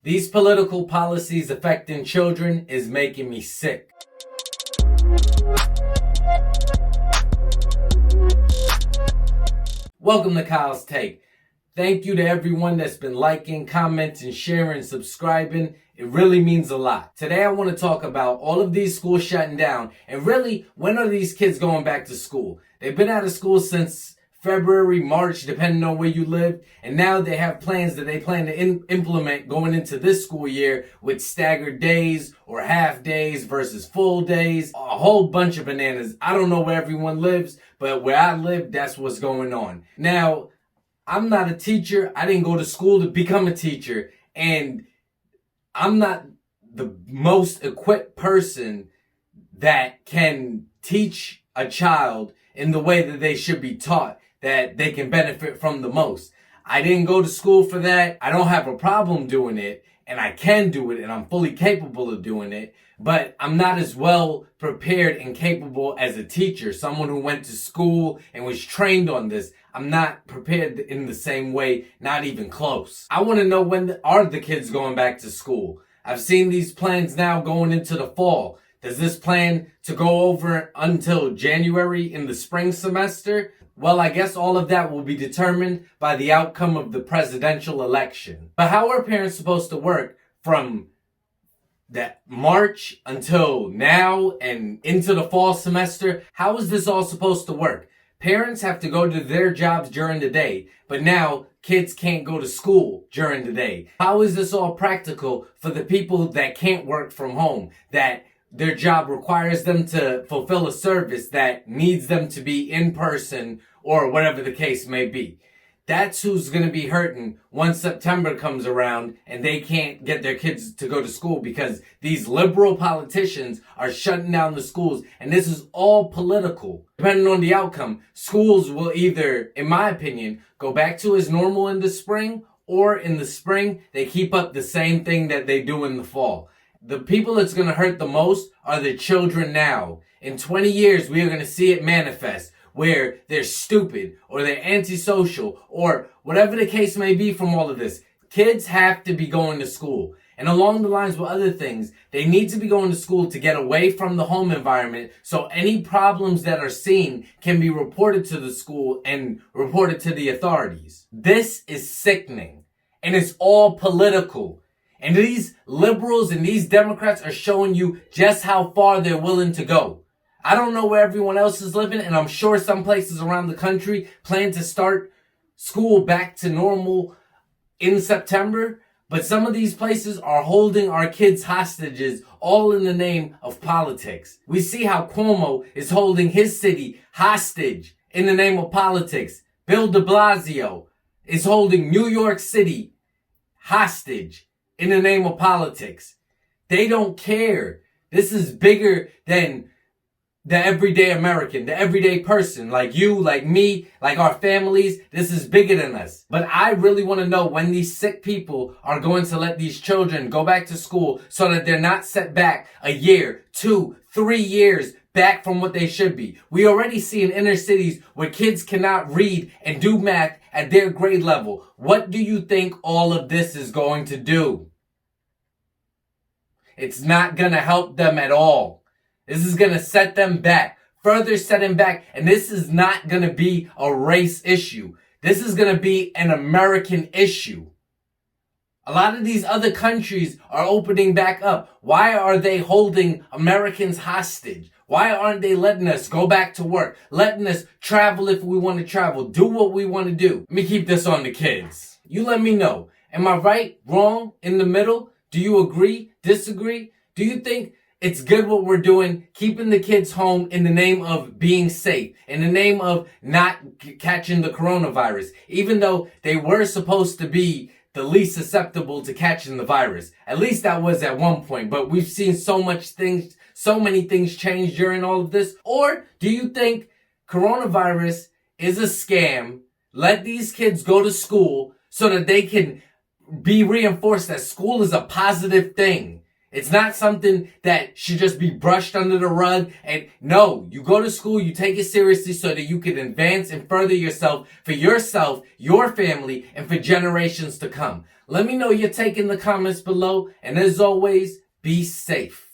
These political policies affecting children is making me sick. Welcome to Kyle's Take. Thank you to everyone that's been liking, commenting, sharing, subscribing. It really means a lot. Today I want to talk about all of these schools shutting down and really, when are these kids going back to school? They've been out of school since February, March, depending on where you live, and now they have plans that they plan to implement going into this school year with staggered days or half days versus full days, a whole bunch of bananas. I don't know where everyone lives, but where I live, that's what's going on. Now, I'm not a teacher. I didn't go to school to become a teacher, and I'm not the most equipped person that can teach a child in the way that they should be taught, that they can benefit from the most. I didn't go to school for that. I don't have a problem doing it, and I can do it, and I'm fully capable of doing it, but I'm not as well prepared and capable as a teacher, someone who went to school and was trained on this. I'm not prepared in the same way, not even close. I want to know, when are the kids going back to school? I've seen these plans now going into the fall. Does this plan to go over until January in the spring semester? Well, I guess all of that will be determined by the outcome of the presidential election. But how are parents supposed to work from that March until now and into the fall semester? How is this all supposed to work? Parents have to go to their jobs during the day, but now kids can't go to school during the day. How is this all practical for the people that can't work from home, that their job requires them to fulfill a service that needs them to be in person or whatever the case may be? That's who's going to be hurting once September comes around and they can't get their kids to go to school because these liberal politicians are shutting down the schools, and this is all political. Depending on the outcome, schools will either, in my opinion, go back to as normal in the spring, or in the spring, they keep up the same thing that they do in the fall. The people that's going to hurt the most are the children now. In 20 years, we are going to see it manifest, where they're stupid or they're antisocial or whatever the case may be from all of this. Kids have to be going to school. And along the lines with other things, they need to be going to school to get away from the home environment, so any problems that are seen can be reported to the school and reported to the authorities. This is sickening, and it's all political. And these liberals and these Democrats are showing you just how far they're willing to go. I don't know where everyone else is living, and I'm sure some places around the country plan to start school back to normal in September, but some of these places are holding our kids hostages, all in the name of politics. We see how Cuomo is holding his city hostage in the name of politics. Bill de Blasio is holding New York City hostage in the name of politics. They don't care. This is bigger than the everyday American, the everyday person, like you, like me, like our families. This is bigger than us. But I really want to know when these sick people are going to let these children go back to school so that they're not set back a year, 2, 3 years back from what they should be. We already see in inner cities where kids cannot read and do math at their grade level. What do you think all of this is going to do? It's not going to help them at all. This is going to set them back, further set them back. And this is not going to be a race issue. This is going to be an American issue. A lot of these other countries are opening back up. Why are they holding Americans hostage? Why aren't they letting us go back to work? Letting us travel if we want to travel. Do what we want to do. Let me keep this on the kids. You let me know. Am I right, wrong, in the middle? Do you agree, disagree? Do you think it's good what we're doing, keeping the kids home in the name of being safe, in the name of not catching the coronavirus, even though they were supposed to be the least susceptible to catching the virus? At least that was at one point, but we've seen so many things change during all of this. Or do you think coronavirus is a scam? Let these kids go to school so that they can be reinforced that school is a positive thing. It's not something that should just be brushed under the rug. And no, you go to school, you take it seriously so that you can advance and further yourself, for yourself, your family, and for generations to come. Let me know your take in the comments below. And as always, be safe.